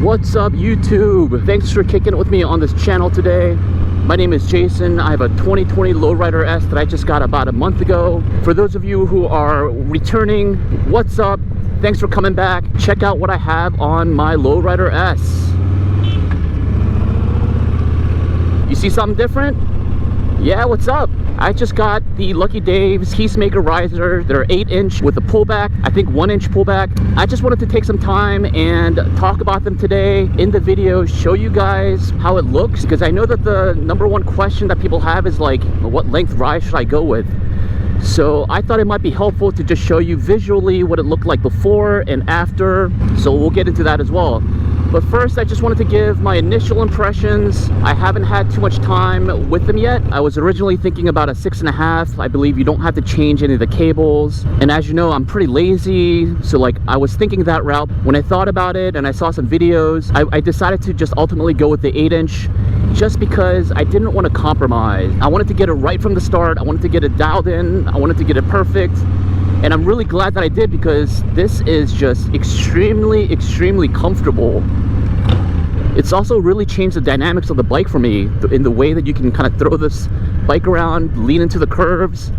What's up, YouTube? Thanks for kicking it with me on this channel today. My name is Jason. I have a 2020 Lowrider S that I just got about a month ago. For those of you who are returning, what's up? Thanks for coming back. Check out what I have on my Lowrider S. You see something different? Yeah, what's up? I just got the Lucky Dave's Peacemaker risers. They're 8-inch with a pullback, I think 1-inch pullback. I just wanted to take some time and talk about them today in the video, show you guys how it looks, because I know that the #1 question that people have is like, what length rise should I go with? So I thought it might be helpful to just show you visually what it looked like before and after. So we'll get into that as well. But first, I just wanted to give my initial impressions. I haven't had too much time with them yet. I was originally thinking about a 6.5. I believe you don't have to change any of the cables. And as you know, I'm pretty lazy. So like, I was thinking that route. When I thought about it and I saw some videos, I decided to just ultimately go with the 8-inch just because I didn't want to compromise. I wanted to get it right from the start. I wanted to get it dialed in. I wanted to get it perfect. And I'm really glad that I did, because this is just extremely, extremely comfortable. It's also really changed the dynamics of the bike for me in the way that you can kind of throw this bike around, lean into the curves.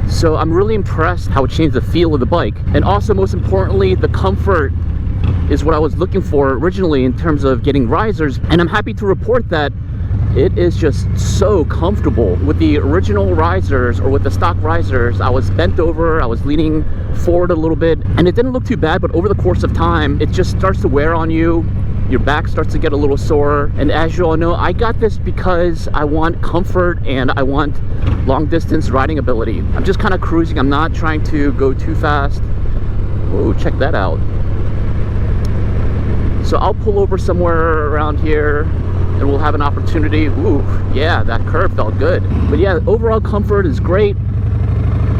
So I'm really impressed how it changed the feel of the bike. And also, most importantly, the comfort is what I was looking for originally in terms of getting risers. And I'm happy to report that it is just so comfortable. With the original risers, or with the stock risers, I was bent over, I was leaning forward a little bit, and it didn't look too bad, but over the course of time, it just starts to wear on you. Your back starts to get a little sore. And as you all know, I got this because I want comfort and I want long distance riding ability. I'm just kind of cruising. I'm not trying to go too fast. Oh, check that out. So I'll pull over somewhere around here and we'll have an opportunity. Ooh, yeah, that curve felt good. But yeah, overall comfort is great.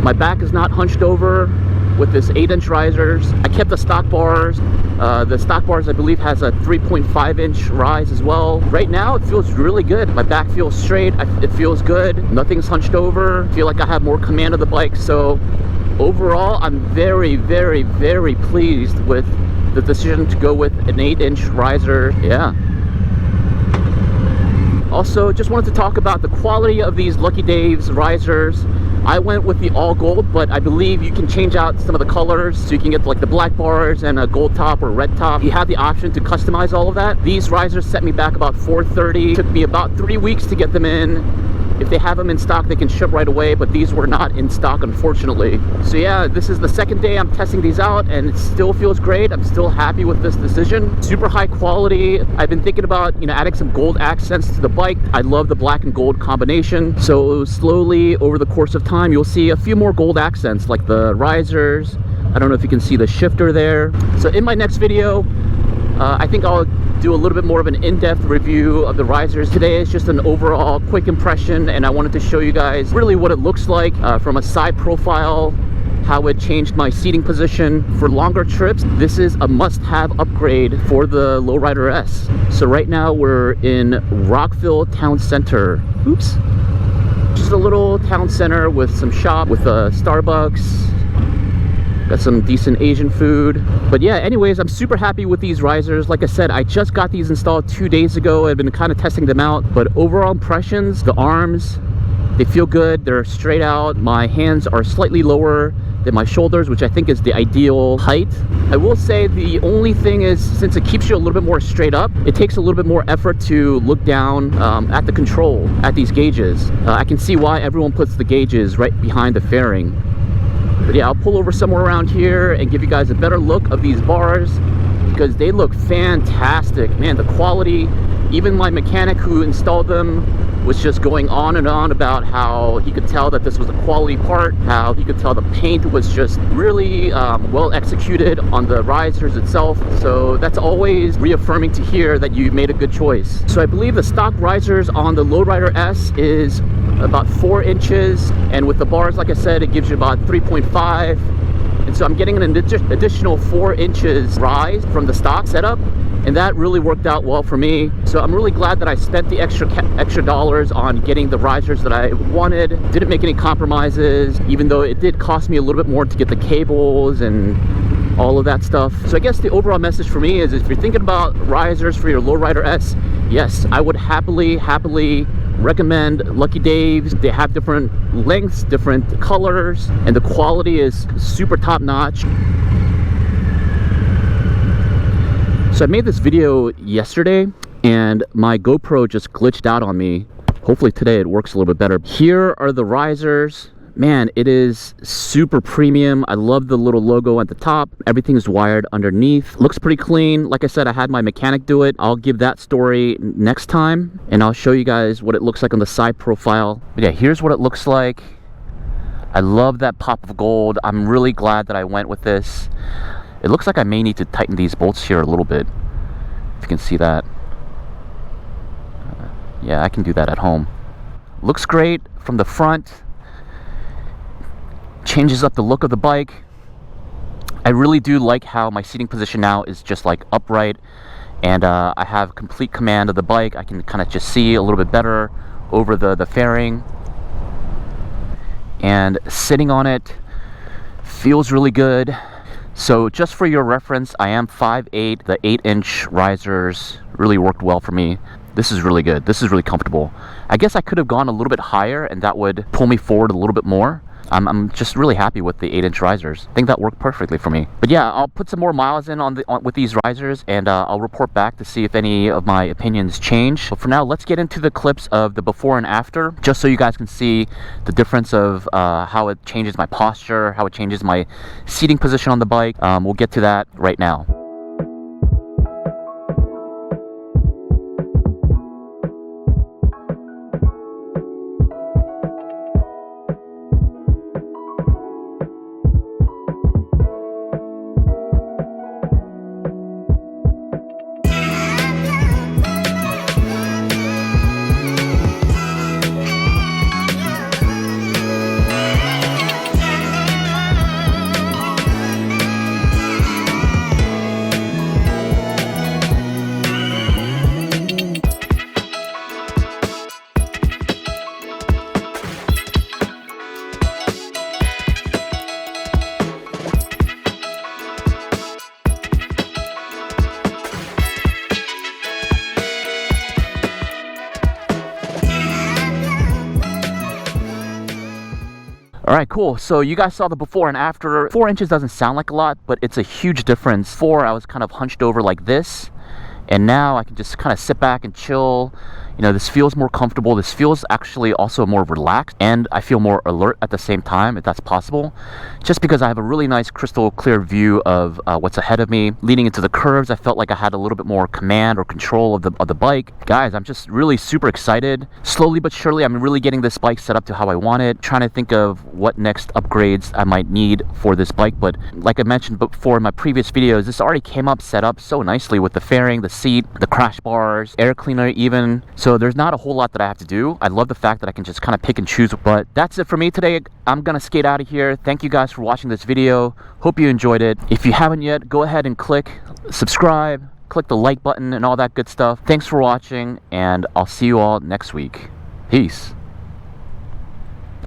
My back is not hunched over with this 8-inch risers. I kept the stock bars. The stock bars, I believe, has a 3.5-inch rise as well. Right now, it feels really good. My back feels straight. It feels good. Nothing's hunched over. I feel like I have more command of the bike. So overall, I'm very, very, very pleased with the decision to go with an 8-inch riser. Yeah. Also, just wanted to talk about the quality of these Lucky Dave's risers. I went with the all gold, but I believe you can change out some of the colors, so you can get like the black bars and a gold top or red top. You have the option to customize all of that. These risers set me back about $430. Took me about 3 weeks to get them in. If they have them in stock, they can ship right away, but these were not in stock, unfortunately. So yeah, this is the second day I'm testing these out, and it still feels great. I'm still happy with this decision. Super high quality. I've been thinking about, adding some gold accents to the bike. I love the black and gold combination. So slowly, over the course of time, you'll see a few more gold accents, like the risers. I don't know if you can see the shifter there. So in my next video, I think I'll do a little bit more of an in-depth review of the risers. Today is just an overall quick impression, and I wanted to show you guys really what it looks like from a side profile, how it changed my seating position. For longer trips, this is a must-have upgrade for the Lowrider S. So right now we're in Rockville Town Center. Oops. Just a little town center with some shop, with a Starbucks. Got some decent Asian food. But yeah, anyways, I'm super happy with these risers. Like I said, I just got these installed 2 days ago. I've been kind of testing them out, but overall impressions, the arms, they feel good. They're straight out. My hands are slightly lower than my shoulders, which I think is the ideal height. I will say the only thing is, since it keeps you a little bit more straight up, it takes a little bit more effort to look down at the control, at these gauges. I can see why everyone puts the gauges right behind the fairing. But yeah, I'll pull over somewhere around here and give you guys a better look of these bars, because they look fantastic. Man, the quality, even my mechanic who installed them was just going on and on about how he could tell that this was a quality part, how he could tell the paint was just really well executed on the risers itself. So that's always reaffirming to hear that you made a good choice. So I believe the stock risers on the Lowrider S is about 4 inches, and with the bars, like I said, it gives you about 3.5. And so I'm getting an additional 4 inches rise from the stock setup, and that really worked out well for me. So I'm really glad that I spent the extra dollars on getting the risers that I wanted. Didn't make any compromises, even though it did cost me a little bit more to get the cables and all of that stuff. So I guess the overall message for me is, if you're thinking about risers for your Lowrider S, yes, I would happily recommend Lucky Dave's. They have different lengths, different colors, and the quality is super top notch. So I made this video yesterday and my GoPro just glitched out on me. Hopefully today it works a little bit better. Here are the risers. Man, it is super premium. I love the little logo at the top. Everything is wired underneath. Looks pretty clean. Like I said, I had my mechanic do it. I'll give that story next time, and I'll show you guys what it looks like on the side profile. But yeah, here's what it looks like. I love that pop of gold. I'm really glad that I went with this. It looks like I may need to tighten these bolts here a little bit, if you can see that. Yeah, I can do that at home. Looks great from the front. Changes up the look of the bike. I really do like how my seating position now is just like upright, and I have complete command of the bike. I can kind of just see a little bit better over the fairing, and sitting on it feels really good. So just for your reference, I am 5'8". The 8-inch risers really worked well for me. This is really good. This is really comfortable. I guess I could have gone a little bit higher and that would pull me forward a little bit more. I'm just really happy with the 8-inch risers. I think that worked perfectly for me. But yeah, I'll put some more miles in with these risers, and I'll report back to see if any of my opinions change. But for now, let's get into the clips of the before and after, just so you guys can see the difference of how it changes my posture, how it changes my seating position on the bike. We'll get to that right now. All right, cool. So you guys saw the before and after. 4 inches doesn't sound like a lot, but it's a huge difference. Before, I was kind of hunched over like this, and now I can just kind of sit back and chill. You know, this feels more comfortable. This feels actually also more relaxed, and I feel more alert at the same time, if that's possible. Just because I have a really nice crystal clear view of what's ahead of me. Leading into the curves, I felt like I had a little bit more command or control of the bike. Guys, I'm just really super excited. Slowly but surely, I'm really getting this bike set up to how I want it. Trying to think of what next upgrades I might need for this bike. But like I mentioned before in my previous videos, this already came up set up so nicely with the fairing, the seat, the crash bars, air cleaner even. So there's not a whole lot that I have to do. I love the fact that I can just kind of pick and choose. But that's it for me today. I'm gonna skate out of here. Thank you guys for watching this video. Hope you enjoyed it. If you haven't yet, go ahead and click subscribe, click the like button and all that good stuff. Thanks for watching, and I'll see you all next week. Peace.